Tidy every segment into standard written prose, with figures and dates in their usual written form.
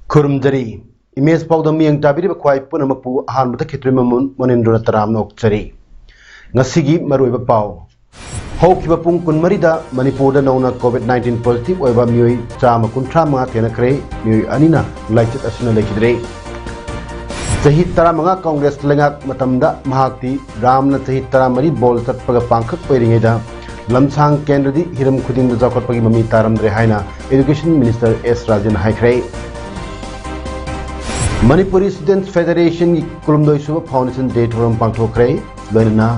खुरुमजरी image पाउदा मियंग ताबिरि बख्वाई पुनमकपु अहानबदा खित्रिममुन मनिंद्र तराम नोकचरी ngasi maruiba pau hokkiba pung kunmarida manipurda nona covid-19 positive oiba mioi chama kunthra ma tenakre mioi anina laichat asina lekidre sahi taramanga congress lengak matamda mahakti ramna sahi taramari bol chatpaga pangkhak poiringeda lamsang kendradi hiram khuding da jakotpagi mami taramdre haina education minister S Rajan haikre Manipuri Students Federation की कुलुमदोई सुबह foundation day थोरम पांगथोक्रे लोइना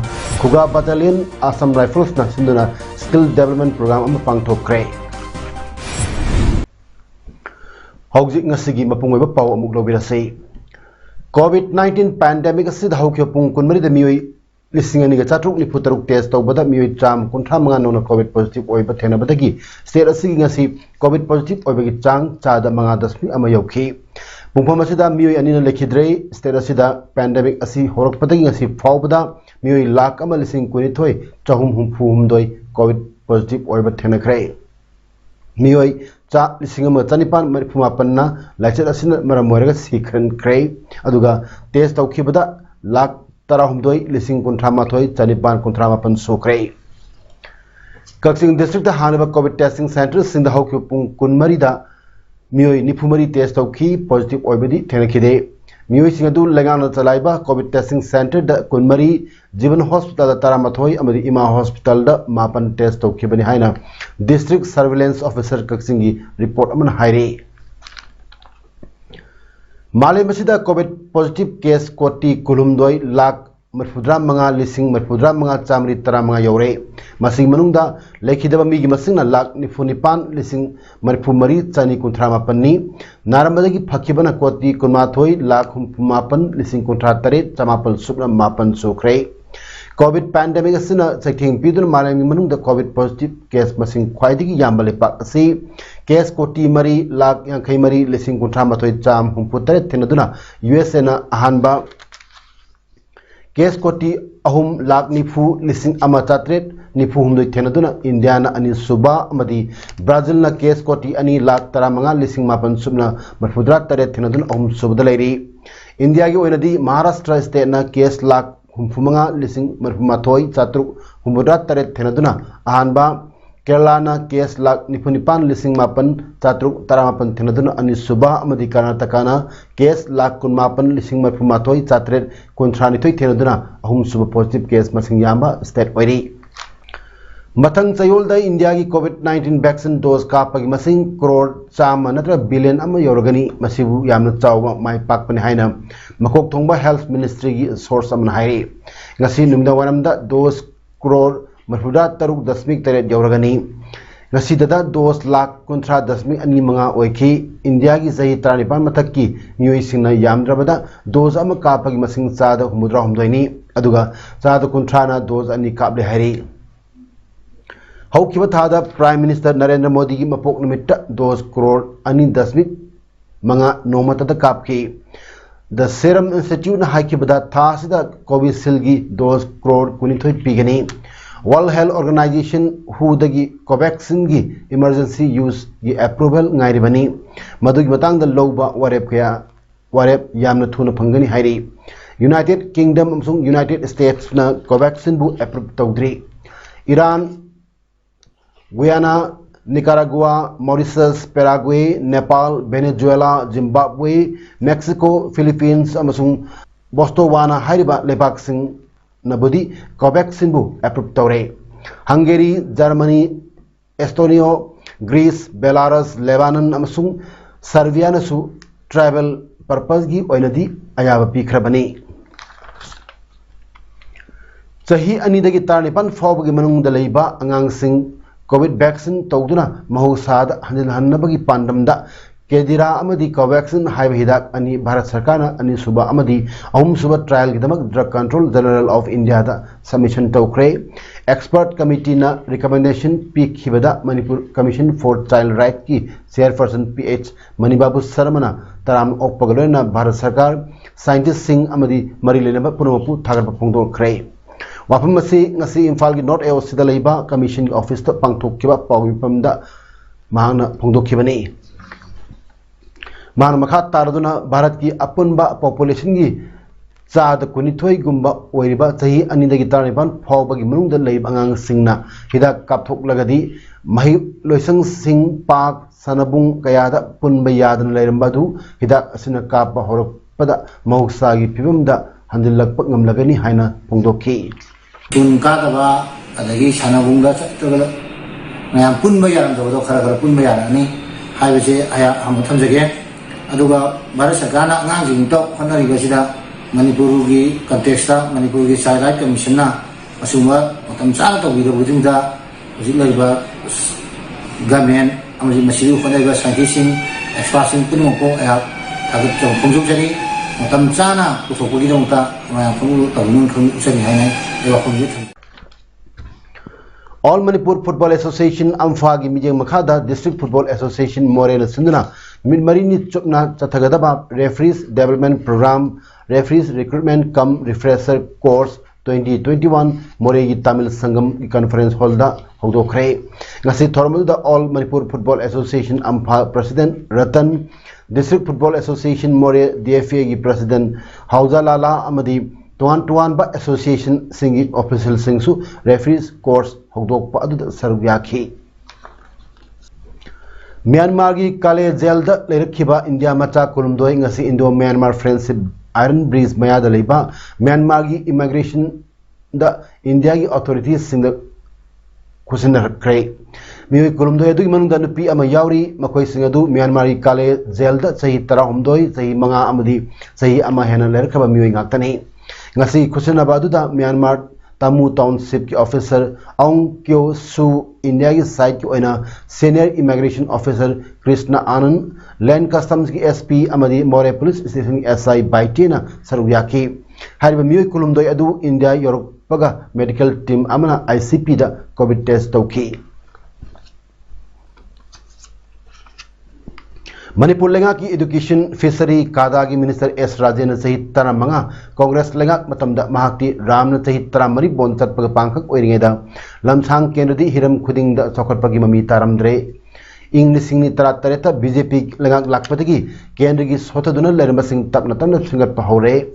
खुगा battalion Assam rifles ना सिंधुना skill development program अम पांगथोक्रे हौजिक ngasi मपुंगोइबा पाव अमुक लोबिरासे COVID-19 पैंडेमिक असिद हौख्यो पुंग कुनमरी द मियोई लिसिंग अनिगा चाट्रुक निफु तरुक टेस्ट तौबदा मियोई चाम कुंठा मंगा नोना कोविड पॉजिटिव ओइबा थेनबदगी स्टेट असिगी ngasi कोविड पॉजिटिव ओइबगी चांग चादा मंगा दशमी अमा यौखी पुंफम असिदा मियोई अनिना लेखिद्रे स्टेट असिदा पैंडेमिक असि होरकपदगी ngasi फावबदा मियोई लाख अमा लिसिंग कुनिथोय चहुम हुमफु हुमदोय कोविड पॉजिटिव ओइबा थेनखरे मियोई चा लिसिंग अमा चनिपान मरिफुमापन्ना लाइचत असिना मरमोरगा सिखरनख्रे अदुगा टेस्ट तौखिबदा लाख तरहुमदोय लिसिंग कुंथ्रामाथोय चनिपान कुंथ्रामापन सोख्रे कक्सिंग डिस्ट्रिक्ट हानबा कोविड टेस्टिंग सेंटर सिंध हौख्यो पुंग कुनमरीदा मियोई निफुमरी टेस्ट तौखी पॉजिटिव ओइबदी थेनखिदे मियोई सिंगदु लैंगाना चलाइबा कोविड टेस्टिंग सेंटर द कुनमरी जीवन हॉस्पिटल तारामाथोय अमदी इमा हॉस्पिटल द मापन टेस्ट तौखिबनी हाइना डिस्ट्रिक्ट सर्वेलेंस ऑफिसर कक्सिंगी रिपोर्ट अमन हाइरे माले मसिदा कोविड पॉजिटिव केस कोटी कुलुमदोय लाख मरफुद्रा मंगा लिसिंग मरफुद्रा मंगा चामरी तरा मंगा यौरे मसिंग मनुंगदा लेखिदबा मिगी मसिंगना लाख निफुनिपान लिसिंग मरफु मरी चानी कुंथ्रा मापन्नी नारमदगी फकिबना कोटी कुनमाथोय लाख हुमफुमापन लिसिंग कुंथ्रा तरे चमापल सुपना मापन सोख्रे कोविड पैंडेमिक असिना चैथिंग पिदुन मालेंगी मनुंगदा कोविड पॉजिटिव केस मसिंग ख्वाइदिगी याम्बले पाक असि केस कोटी मरी लाख यांखै मरी लिसिंग कुंथ्रा माथोय चाम हुमफु तरे थेनदुना यूएसए ना अहानबा केस कोटी अहुम लाख निफु लिसिंग अमा चात्रेट निफु हुमदोय थेनदुना इंडिया ना अनि सुबा अमदी ब्राजील ना केस कोटी अनि लाख तरामंगा लिसिंग मापन सुबना मरफुद्रा तरे थेनदुना अहुम सुबदा लेरी इंडिया की ओइनदी महाराष्ट्र स्टेट ना केस लाख हुमफुमंगा लिसिंग मरफुमाथोय चात्रुक हुमबुद्रा तरे थेनदुना अहानबा केरला ना केस लाख निफुनिपान लिसिंग मापन चात्रुक तरामापन थेनदुना अनि सुबा अमदी कर्नाटका ना केस लाख कुनमापन लिसिंग मरफुमाथोय चात्रेट कुंथ्रानिथोय थेनदुना अहुम सुबा पॉजिटिव केस मसिंग यामा स्टेट ओइरी मथंग चयोलदा इंडिया की कोविड-19 वैक्सीन डोज कापगी मसिंग करोड़ चामा नत्र बिलियन अमा योरगनी मसिबु यामना चावबा माय पाकपनि हाइना मकोक थोंबा हेल्थ मिनिस्ट्री की सोर्स अमन हाइरी ngasi numda waramda dose crore मरफुदा तरुक दशमिक तरेट यौरगनी ngasi dada 2 लाख कुंथ्रा दशमिक अनि मंगा ओइखी इंडिया की सही 35 मथक की मियोई सिंगना यामद्रबदा डोज अमा कापगी मसिंग चादा हुमुद्रा हुमदोइनी अदुगा चादा कुंथ्रा ना डोज अनि कापले हाइरी हौखिबा थादा प्राइम मिनिस्टर नरेंद्र मोदी की मपोक निमित्त 2 करोड़ अनि दशमिक मंगा नोमतदा कापकी द सेरम इंस्टीट्यूट हाइकिबदा थासिदा कोविशील्ड की 2 करोड़ कुनिथोय पीगनी वर्ल्ड हेल्थ ऑर्गेनाइजेशन हुदगी कोवैक्सिन की इमरजेंसी यूज की अप्रूवल गाइरिबनी मदुगी मतंग द लौबा वारेप यामना थुना फंगनी हाइरी यूनाइटेड किंगडम अमसुंग यूनाइटेड स्टेट्स ना कोवैक्सिन बु अप्रूव तौद्री Iran Guyana Nicaragua Mauritius Paraguay Nepal Venezuela Zimbabwe Mexico Philippines अमसुंग बोस्टोवाना हाइरिबा लेबाकसिंग नबुदी कोवैक्सिन बु अप्रूव तौरे Hungary Germany Estonia Greece Belarus Lebanon अमसुंग सर्बिया नसु ट्रैवल पर्पस की ओइनदी अयाबा पीखरबनी चाही अनिदगी तारनिपान फावबगी मनुंगदा लैबा अंगांगसिंग कोविड वैक्सीन तौदुना महौसाद हनबगी पांडमदा केदिरा अमदी कोवैक्सिन हाइब हिदाक अनि भारत सरकार अनि सुबा अमदी अहुम सुबा ट्रायल गिदमक drug control general of India दा सबमिशन तौख्रे एक्सपर्ट कमिटी ना रिकमेंडेशन पीखिबदा Manipur commission for child right की चेयरपर्सन पीएच मणिबाबू शर्मा तराम ओपगलोना भारत सरकार साइंटिस्ट सिंह अमदी मरी लेनबा पुनमपु थागरपा फोंदोखरे वाफम मसी ngasi इम्फाल की नॉर्थ एओ सिदा लेबा कमीशन की ऑफिस त पांगथोखिबा पाविपमदा मांगना फोंदोखिबनी मान मखा तारदुना भारत की अपुनबा पॉपुलेशन की चाद कुनिथोई गुंबा ओइरिबा चही अनिदगी तारनिपान फावबगी मनुंगदा लेब अंगांग सिंगना हिदा कापथोकलगदी महि लोइसंग सिंग पाक सनबुंग कयादा पुनबा यादन लेरंबादु हिदा असिना कापा होरपदा मौसागी फिबमदा हंदिलकप ngamlagani haina pongdokhi tunka daba adagi sanabunga chagala mayam punba yaram do khara punba yarani haibase aya ham thamjage aduga bharat sarkarna angangsing to khonari basida manipur gi context manipur gi child right commission na asuma matam chana to bido budingda hojilaiba government amji masiru khonaiba scientist experts punmo ko aya agat to pongjuk jari matam chana puthokgi dongta mayam phu tawnun khung usani hainai ewa khumji All Manipur Football Association Amphagi Mijeng Makhada District Football Association Morel Sindana Midmarini Chupna Chathagadaba Referees Development Program Referees Recruitment Cum Refresher Course 2021 Moregi Tamil Sangam Conference Holda Hodokre Ngasi Thormuda All Manipur Football Association Ampha President Ratan District Football Association More DFA gi President Hauza Lala Amadi Tuan ba Association Singi Official Singsu Referees Course Hogdok pa adu sarvyakhi Myanmar gi Kale jail da lerakhiba India macha kulumdoi ngasi Indo Myanmar Friendship Iron Bridge maya da leiba Myanmar gi immigration da India gi authorities sing da kusin krai Mioi kulumdoi adu manung da nupi ama yauri makoi sing adu Myanmar gi Kale jail da sahi tara humdoi sahi manga amadi sahi ama hena lerakhiba mioi ngaktani ngasi kusina baduda Myanmar Tamu Township ki officer Aung Kyo Su India ki side ki oina senior immigration officer Krishna Anand Land Customs ki SP amadi More Police Station SI Baitina Sarubyaki hariba mioi kulumdoi adu India Europe paga medical team amana ICP da COVID test tauki Manipur lenga ki education fishery kada ki minister S Rajen sahit tara manga Congress lenga matamda mahakti ram na sahit tara mari bontat pag pangkhak oiringeda lamsang kendri hiram khuding da chokhat pagi mami taramdre English singni tara tareta BJP lenga lakpatagi kendri ki sotaduna lerma sing tapna tamna singat pahore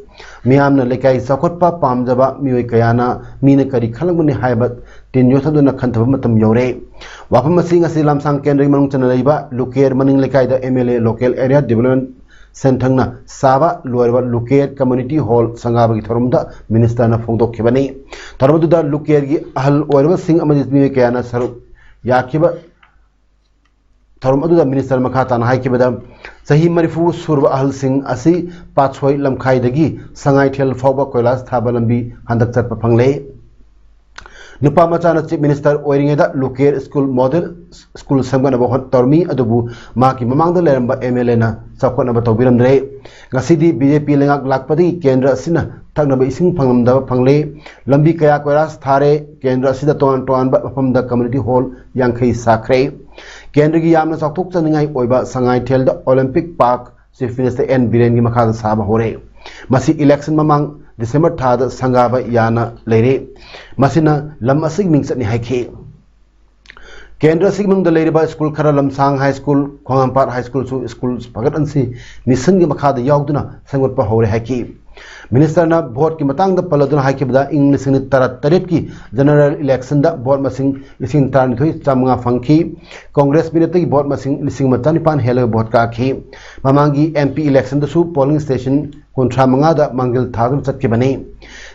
miyamna lekai chokhat pa pamjaba mioi kayana mina kari khalangmani haibat tin yothaduna khantaba matam yore wafam sing asi lamsang kendri manung chana leiba luker maning lekai da MLA local area development senthangna saba loirba luker community hall sangaba gi thorumda minister na phongdok khibani thorumdu da luker gi ahal oirba sing amadi mi kayana saru yakiba thorum adu da minister makhata na haikibada sahi marifu surba ahal sing asi pachoi lamkhai dagi sangai thel fawba koilas thaba lambi handak chat pa phangle Nupa Machana Chief Minister Oiringeda Luker School Model School Sangana Bohon Tormi Adubu Maki Mamang the Leramba MLN Sakwana Batobiram Dre Gasidi BJP Lengak Lakpadi Kendra Sina Tagnaba Ising Pangamda Pangle Lambi Kaya Koras Thare Kendra Sida Toan from the Community Hall Yankei Sakre Kendri Yamna Saktuk Sangai Oiba Sangai Tel the Olympic Park Chief Minister N Birengi Makada Saba Hore Masi election Mamang December Thada Sangaba Yana Lere Masina Lam Asig Mingsat ni Haiki Kendra Sigmung the Lady by School Kara Lamsang High School, Kongampar High School Schools Pagatansi, Nisangi Makada Yauduna, Sangot Pahore Haiki. Minister na vote ki matang da paladuna haiki bada English ni tarat taret ki general election da vote masing lising tan thui chamanga fangki Congress minute ki vote masing lising matani pan hele vote ka khi mamangi MP election da su polling station kontra manga da mangil thadum chat ki bani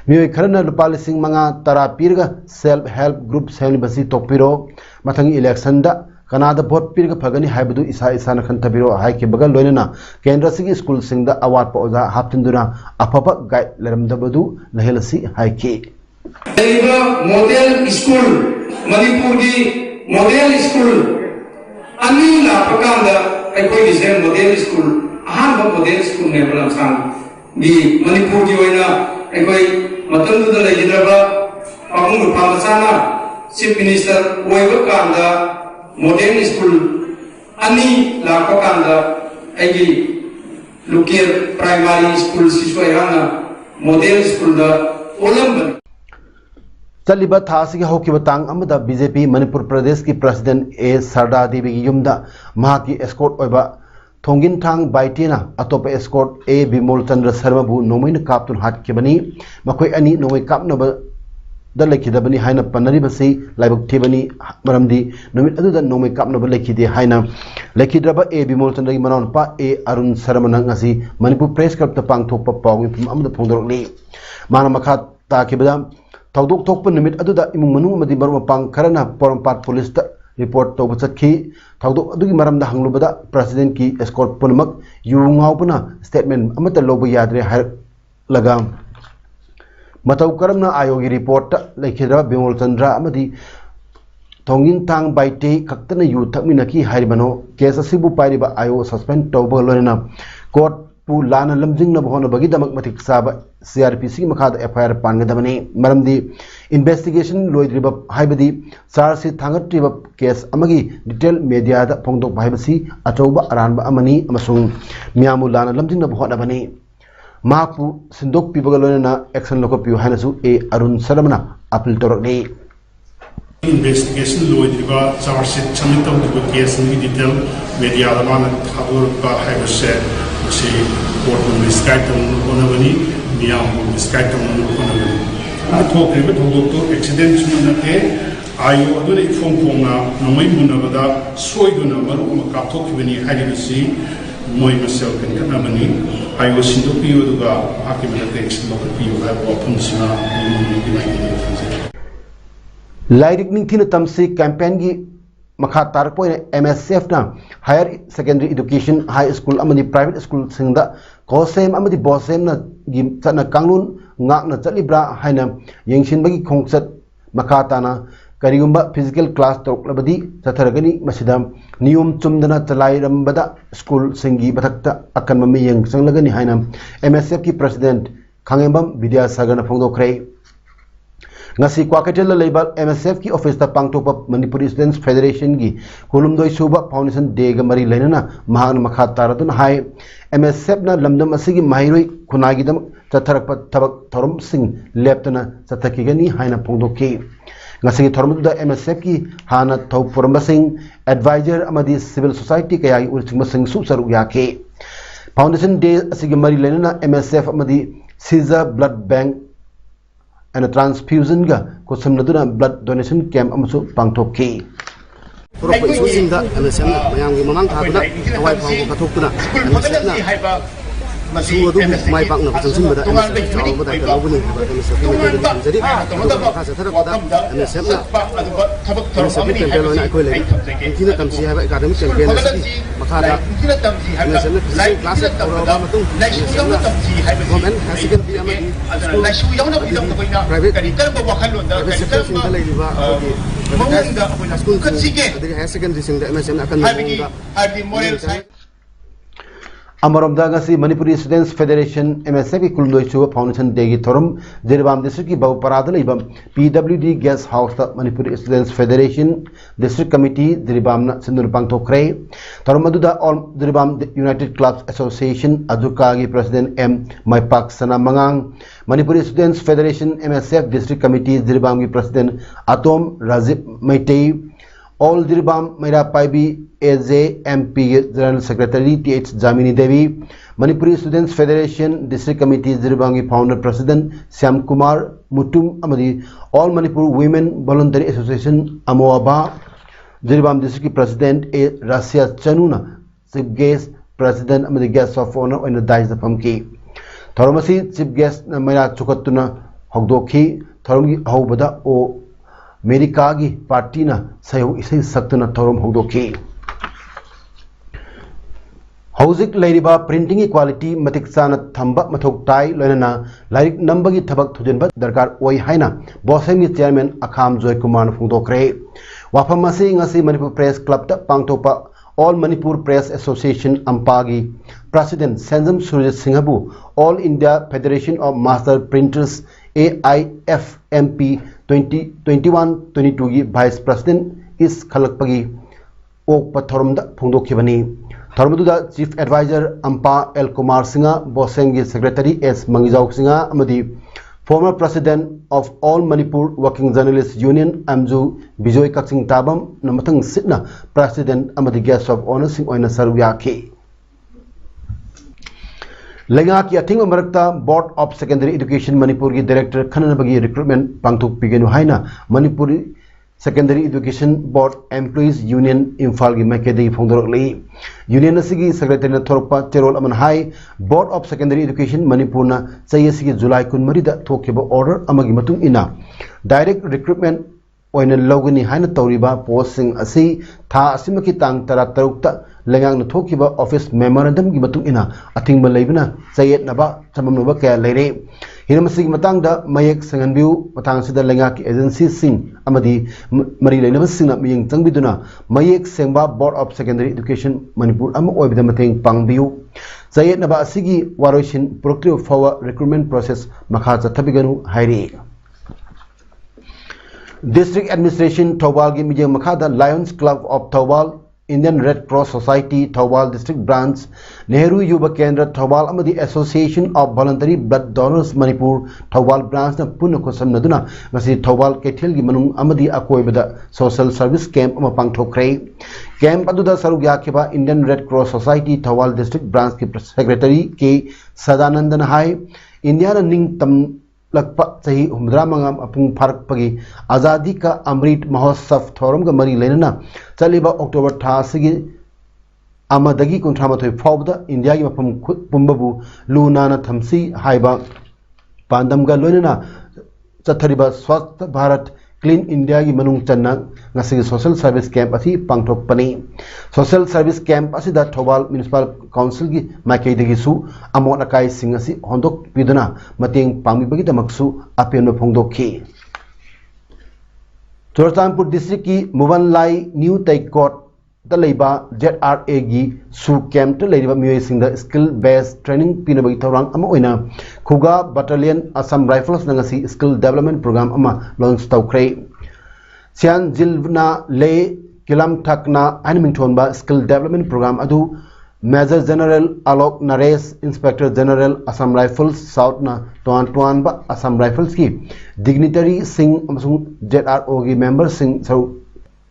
mioi kharna lupa lising manga tara pirga self help group sel basi topiro mathangi election da Kanada vote pirga phagani haibadu isa na khantabiro hai ke bagal loinana Kendra sigi school singda award pa oza haptinduna apapa guide leramdabadu lahelasi hai ke model school Manipur gi model school ani la pakanda ꯑꯩꯈꯣꯏꯒꯤꯁꯦ model school ꯑꯍꯥꯟꯕ model ꯁ꯭ꯀꯨꯜꯅꯦꯕ ꯂꯝꯁꯥꯡꯒꯤ ꯃꯅꯤꯄꯨꯔꯒꯤ ꯑꯣꯏꯅ ꯑꯩꯈꯣꯏ ꯃꯇꯝꯗꯨꯗ ꯂꯩꯈꯤꯗ꯭ꯔꯕ ꯄꯥꯕꯨꯡ ꯅꯨꯄꯥ ꯃꯆꯥꯅ ꯆꯤꯐ ꯃꯤꯅꯤꯁꯇꯔ ꯑꯣꯏꯕ ꯀꯥꯟꯗ ꯃꯣꯗꯦꯜ ꯁ꯭ꯀꯨꯜ ꯑꯅꯤ ꯂꯥꯛꯄ ꯀꯥꯟꯗ ꯑꯩꯒꯤ ꯂꯣꯀꯦꯜ ꯄ꯭ꯔꯥꯏꯃꯥꯔꯤ ꯁ꯭ꯀꯨꯜꯁꯤꯁꯨ ꯑꯩꯍꯥꯛꯅ ꯃꯣꯗꯦꯜ ꯁ꯭ꯀꯨꯜꯗ ꯑꯣꯜꯂꯝꯕꯅꯤ चलिबा थासी के होकी बतांग अमदा बीजेपी मणिपुर प्रदेश की प्रेसिडेंट ए सरदा देवी की युमदा महाकी एस्कॉर्ट ओइबा थोंगिन थांग बाइटेना अतोप एस्कॉर्ट ए बिमोल चंद्र शर्मा बु नोमैन कापतुन हाट के बनी मखोय अनि नोमै कापनब द लेखिदबनी हाइना पन्नरी बसी लाइबक थेबनी मरमदी नुमित अदुदा नोमै कापनब लेखिदे हाइना लेखिद्रबा ए बिमोल चंद्र की मनाउनपा ए अरुण शर्मा नंगसी मणिपुर प्रेस क्लब त पांगथोकपा पाउंग अमदा फोंदोरकनी माना मखा ताकिबदा थौदोक थोकप निमित अदुदा इमुंग मनुंग मदि मरुमपांग खरना पोरमपाट पुलिस ता रिपोर्ट तौब चतखी थौदोक अदुगी मरमदा हंगलुबदा प्रेसिडेंट की एस्कॉर्ट पुनमक युंगावपना स्टेटमेंट अमत लोब यादरे हर लगा मतौ करमना आयोगी रिपोर्ट लेखिरा बिमोल चंद्र अमदि थोंगिन तांग बाइटे खक्तन यु थकमिनकी हारिबनो केस असिबु पाइरिबा आयो सस्पेंड तौब लोरेना कोर्ट पु लाना लमजिंग न बहोन बगी दमक मथिक साब CRPC मखाद FIR पानगदबनी मरमदी इन्वेस्टिगेशन लोइद्रिब हाइबदी चार्जशीट थांगत्रिब केस अमगी डिटेल मीडिया दा फोंदोक भाइबसी अचौबा अरानबा अमनी अमसुंग मियामु लाना लमजिंग न बहोनबनी मापु सिंदोक पिबगलोना एक्शन लोकपियु हाइनसु ए अरुण शर्मना अपील तोरकनी इन्वेस्टिगेशन लोइद्रिब चार्जशीट सबमिट तौद्रिब केस अमगी डिटेल मीडिया दा माना थादोरबा हाइबसे से कोर्ट में डिस्क्राइब करने को न बनी मियाँ को डिस्क्राइब करने को न बनी थोकरे में थोड़ो तो एक्सीडेंट सुनने के आयो अदुने फोंग फोंगा नोई मुन्ना सोई दुना मरु में काथोक बनी हाइडी बसी मोई मसल कन करना बनी आयो सिंधु पियो दुगा आके में एक्शन लोकल पियो है वो फंक्शना लाइरिक निंथिन तमसी कैंपेन की मखा तारपोय MSF ना higher secondary education high school अमदी प्राइवेट स्कूल सिंगदा कोसेम अमदी बोसेम ना गी चना कांगलुन ngakna chalibra haina yengsinbagi khongchat makha tana karigumba physical class toklabadi chatharagani masida niyom chumdana chalairambada school singi bathakta akan mami yeng sanglagani haina MSF ki president khangembam Vidyasagar na phongdokhrei ngasi Kwaketel label MSF ki office ta pangtopa Manipuri Students Federation gi kulumdoi suba foundation day ga mari lainana mahan makha taradun hai MSF na lamdam asigi mahiroi khunagi dam chatharakpa thabak thorum sing leptana chathakigani haina phongdoki ngasi thorum da MSF ki hana thau puramba sing advisor amadi civil society kaya ulchingma sing su saru yake foundation day asigi mari lainana MSF amadi Caesar blood bank and a transfusion ga kusam naduna blood donation camp amsu pangthokki Purok isu da MSM mayam gi mamang thakuna awai phang ko thokuna MSM na su adu mai pang na changsin bada MSM bada ka lobuni MSM ni jadi ka sa thara bada MSM na MSM campaign na koi le kina tamsi ha academic campaign na makha da MSM na class aura matung MSM na government hasigan bi amadi la shu yauna bi dam ko ina kari kar ba wakhan lo da kari kar ba lai ba mawung da school khasige de higher secondary sing da MSM na kan mawung moral science Amaramda Manipuri Students Federation MSF की कुलदोई शुभ foundation देगी थोरम Jiribam district की बहुपराध लेबम PWD guest house तक Manipuri students federation district committee Jiribam न सिंधुर पांगथोखरे थोरम अदुदा all Jiribam united clubs association अजुका की president M Maipak Sana Mangang Manipuri students federation MSF district committee Jiribam की president Atom Rajiv Meitei All Dirbam Maira Paibi AJMP General Secretary TH Jamini Devi, Manipuri Students Federation District Committee Dirbangi Founder President Syam Kumar Mutum Amadi, All Manipur Women Voluntary Association Amoaba, Dirbam District President A Rasya Chanuna, Chief Guest President Amadi Guest of Honor and the Dice of Famki. Thoromasi Chief Guest Maira Chukatuna Hogdoki, Thoromi Hobada O America की party ना सहयोग इसे सक्तना theorem होदोकी हौजिक लेरिबा printing quality मतिक चाना थंबा मथोक ताई लोइना like number की थबक थुजनबा दरकार ओइ हाइना बोसेम की चेयरमैन अखाम जॉय कुमार फोंदोखरे वाफम असी ngasi मणिपुर प्रेस क्लब ता पांगथोपा All Manipur Press Association Ampagi President Sanjam Surya Singhabu All India Federation of Master Printers AIFMP 2021-22 की Vice President is Khalakpagi Okpa Thorumda Phungdokhibani Thorumduda Chief Advisor Ampa L Kumar Singha Bosengi Secretary S Mangijau Singha Amadi Former President of All Manipur Working Journalists Union Amju Bijoy Kaksing Tabam Namathang Sitna President Amadi Guest of Honor Sing Oina Saruyaki Lenga ki athing marakta Board of Secondary Education Manipur ki Director Khananabagi Recruitment Pangthuk Pigenu Haina Manipuri Secondary Education Board Employees Union Imphal ki Makedi Phongdorok Lei Union asigi Secretary na Thorpa Cherol Aman Hai Board of Secondary Education Manipur na sayasigi July 13 da thokiba order amagi matung ina direct recruitment oina logani haina tawriba posting asi tha asimaki tang tara tarukta lengang na thokiba office memorandum gi matung ina athingba leibna sayet naba chamamnuba kaya leire Hinamasi matang da mayak sanganbiu matang sida lenga ki agency sing amadi mari leinaba singna miyeng changbiduna mayak sengba Board of Secondary Education Manipur ama oibida mateng pangbiu sayet naba asigi waroishin procure for recruitment process makha chathabiganu hairi District Administration Thawal gi mijeng makha da Lions Club of Thawal Indian Red Cross Society Thawal District Branch Nehru Yuba Kendra Thawal Amadi Association of Voluntary Blood Donors Manipur Thawal Branch na punna kosam naduna ngasi Thawal Kethil gi manung amadi akoibada social service camp ama pangthokre camp aduda sarug yakhiba Indian Red Cross Society Thawal District Branch ki Secretary K Sadanandan Hai India na ning tam lakpa sahi humdra mangam apung pharak pagi azadi ka amrit mahotsav thorum ga mari lenana chaliba October tha sigi amadagi kunthamathoi fawda India gi mapum pumbabu lunana thamsi haiba pandam ga loinana chathariba swasth bharat Clean India gi manung channa ngasi social service camp asi pangthok pani social service camp asi da Thawal Municipal Council gi makai dagi su amona kai sing asi hondok piduna mateng pangmi bagi damaksu apeno phongdokhi Churachandpur district ki Mubanlai New Taikot da leiba ZRA gi su camp ta leiba miyoi sing da skill based training pinabagi thorang ama oina Khuga Battalion Assam Rifles nangasi skill development program ama launch tawkre Sian Jilna Le Kilam Thakna animing ba skill development program adu Major General Alok Naresh Inspector General Assam Rifles South na Tuan ba Assam Rifles ki dignitary sing amasung ZRO gi member sing sau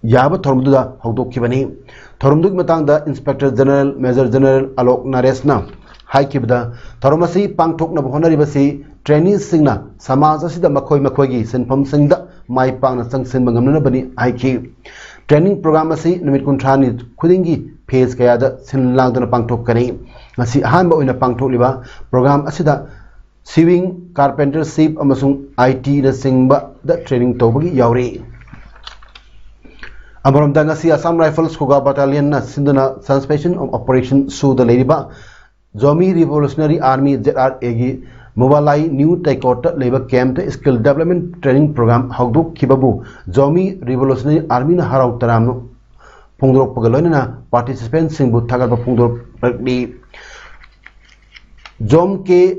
Yaba Thorumduda Hogdokibani Thorumduk Matangda Inspector General Major General Alok Naresna Haikibda Thorumasi Pangtok na Honaribasi Trainees Singna Samaz Sida Makoi Makogi Senpam Singda Mai Pang na Sangsen Bangamna Bani Aiki Training Program Asi Numit Kuntrani Kudingi Phase Kayada Sinlangdana Pangtok Kani Nasi Hanba Uina Pangtok Liba Program Asida Sewing Carpentership Amasung IT na Singba the Training Tobagi Yauri Amaram Dangasi Assam Rifles Khuga Battalion na Sinduna Suspension of Operation Su the Ladiba Zomi Revolutionary Army ZRA gi Mubalai New Taikot Labor Camp Skill Development Training Program Hogduk Kibabu Zomi Revolutionary Army na Harau Taramno Pungdrok Pagalona participants Singbu Tagalba Pungdrok Di Zom K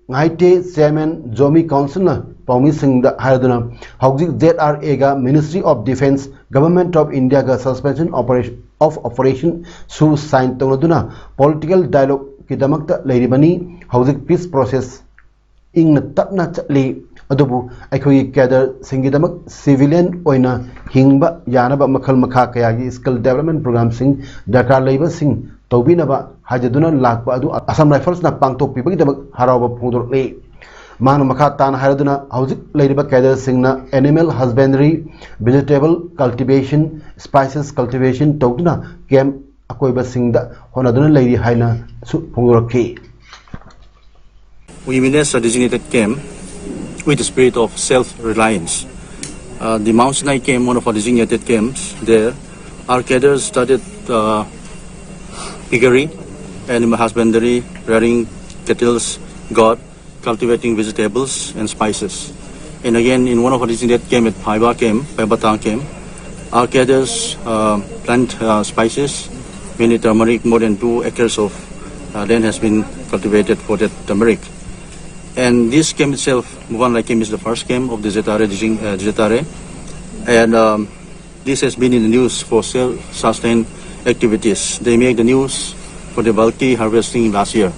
Ngaite Chairman Zomi Council na Paumi Singh da Haraduna Hogzik ZRA ga Ministry of Defence Government of India ga suspension of operation su sign tawduna political dialogue ki damakta leiribani hogzik peace process ingna tapna chatli adubu aikhoi cadre singi damak civilian oina hingba yanaba makhal makha kaya gi skill development program sing dakar leiba sing tawbinaba hajaduna lakba adu Assam Rifles na pangtok pibagi damak harawa phungdor le Manu Makatan Haraduna, Hauzik Ladiba Kader Singna, Animal Husbandry, Vegetable Cultivation, Spices Cultivation, Togduna, Camp Akoiba Singda, Honaduna Lady Haina, Punguraki. We witnessed a designated camp with the spirit of self-reliance. The Mount Sinai camp, one of our designated camps there, our cadres studied piggery, animal husbandry, rearing cattle's god, cultivating vegetables and spices. And again, in one of our designated camp at Paibatang camp, our cadres plant spices mainly turmeric. More than 2 acres of land has been cultivated for that turmeric. And this camp itself, Muvanlai camp, is the first camp of the Zetare. And this has been in the news for self-sustained activities. They make the news for the bulky harvesting last year.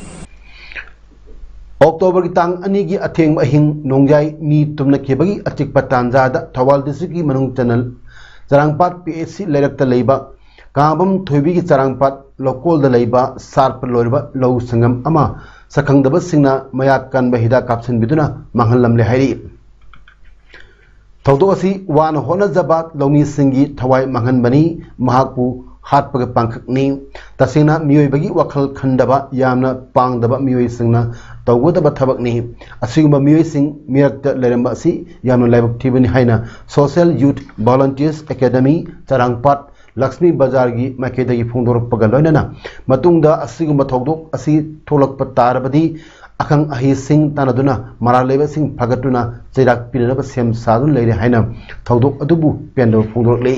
October ki tang ani gi atheng ahing nongjai mi tumna khebagi achik patanza da Thawal district ki manung channel Charangpat PHC lerak ta leiba Kambam thoibi ki Charangpat local da leiba sarp loriba low sangam ama sakhang daba singna mayak kan bahida kapsin biduna manghalam le hairi Thawdo asi wan hona jabat lomi singi thawai manghan bani mahakpu hat paga pangkhak ni tasina mioi bagi wakhal khandaba yamna pangdaba mioi singna tawgodaba thabak ni asiguma mioi sing mirak leramba asi yamna laibak thibani haina Social Youth Volunteers Academy Charangpat Lakshmi Bazar gi makedagi phungdorok paga loinana matungda asiguma thawdok asi tholak patarabadi akang ahi sing tanaduna maraleba sing phagatuna cheirak pinaba sem sadun leire haina thawdok adubu pendo phungdorok le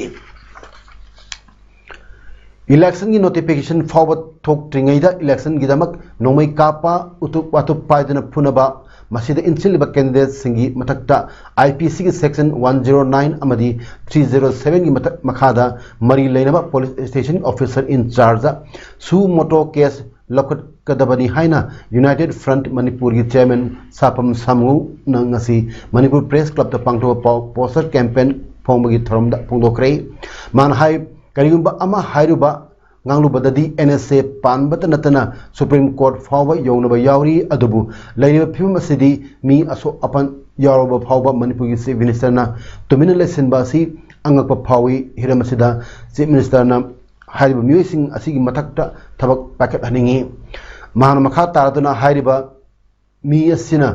Election की notification forward थोक ट्रिंगैदा election की दमक नोंमै कापा उतुप वातुप पाइदना फुनबा मसीदा इंसिलिबा कैंडिडेट सिंगी मथक्ता IPC की section 109 अमदी 307 की मखादा मरी लेनबा police station officer in charge suo motu case लखत कदबनी हाइना यूनाइटेड फ्रंट मणिपुर की चेयरमैन सापम सामू नंगसी मणिपुर प्रेस क्लब द पांगतो पोस्टर कैंपेन फोंबगी थरमदा फोंदोक्रे मान हाई करिगुंबा अमा हाइरुबा nganglubadadi NSA panbata natana Supreme Court fawa yognaba yauri adubu lairiba phibam asidi mi aso apan yaroba fawa Manipur gi Chief Minister na tumina lesson basi angakpa phawi hiram asida Chief Minister na hairiba miyoising asigi mathakta thabak packet haningi mahana makha taraduna hairiba mi asina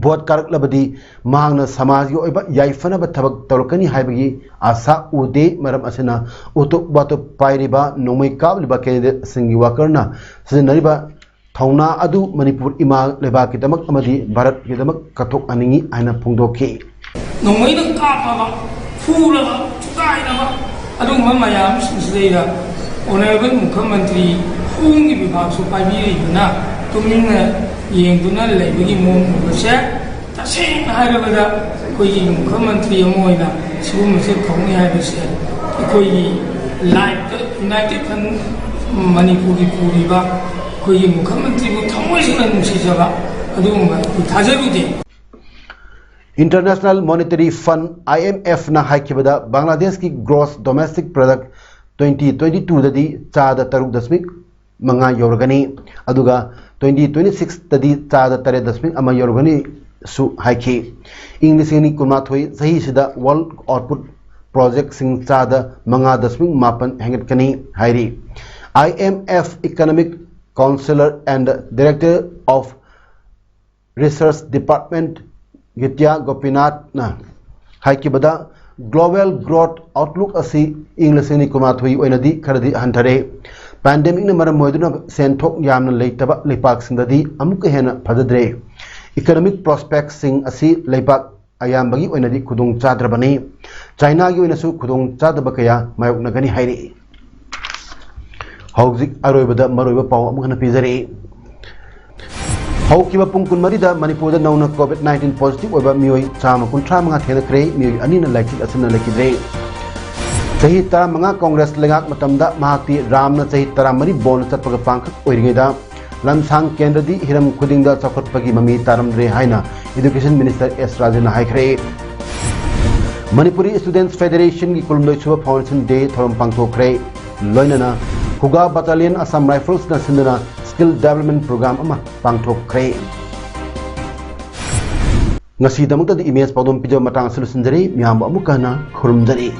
vote karak labadi mahangna samaj gi oiba yaifana ba thabak tawkani haibagi asa ude maram asina utuk batu pairiba nomai kabliba candidate singi wakarna sinariba thauna adu Manipur ima leba ki damak amadi Bharat ki damak kathok aningi aina phungdokhi nomai da kapaga phula chukaina adu mamayam sinseira honorable mukhyamantri hungi vibhag su paibiri na tumina yengduna leibagi mom base taseng hairabada koi mukhyamantri amoina sigumse thongni haibase koi live united Manipur ki puriba koi mukhyamantri bu thamoisina nusijaba aduma thajarude International Monetary Fund IMF na haikibada Bangladesh ki gross domestic product 2022 dadi chada taruk dasmik manga yorgani aduga 2026 tadi chada tare dasmik ama yorgani su haiki English ni kumathoi sahi sida world output project sing chada manga dasmik mapan hangat kani hairi IMF economic counselor and director of research department Gitya Gopinath na haikibada global growth outlook asi English ni kumathui oinadi kharadi hanthare pandemic na maram moiduna senthok yamna leitaba leipak singdadi amuk hena phadadre economic prospects sing asi leipak ayambagi oinadi khudung chadrabani China gi oinasu khudung chadaba kaya mayok nagani hairi hauzik aroibada maroiba paw amukna pizari Haukiba pungkun marida Manipur da nauna COVID-19 positive oiba mioi chama kuntra manga thena kre mioi anina laikit asana laikidre sahi tara manga congress lengak matamda mahakti ramna sahi tara mari bon chatpaga pangkhak oirigeda lamsang kendra di hiram khudingda chakotpagi mami taramdre haina education minister S Rajana haikre Manipuri Students Federation ki kulumdoi chuba foundation day thoram pangthokre loinana Huga Battalion Assam Rifles na sindana skill development program ama pangthokre ngasi damukta di image pawdom pijaw matang solution jari miyam amukana khurumjari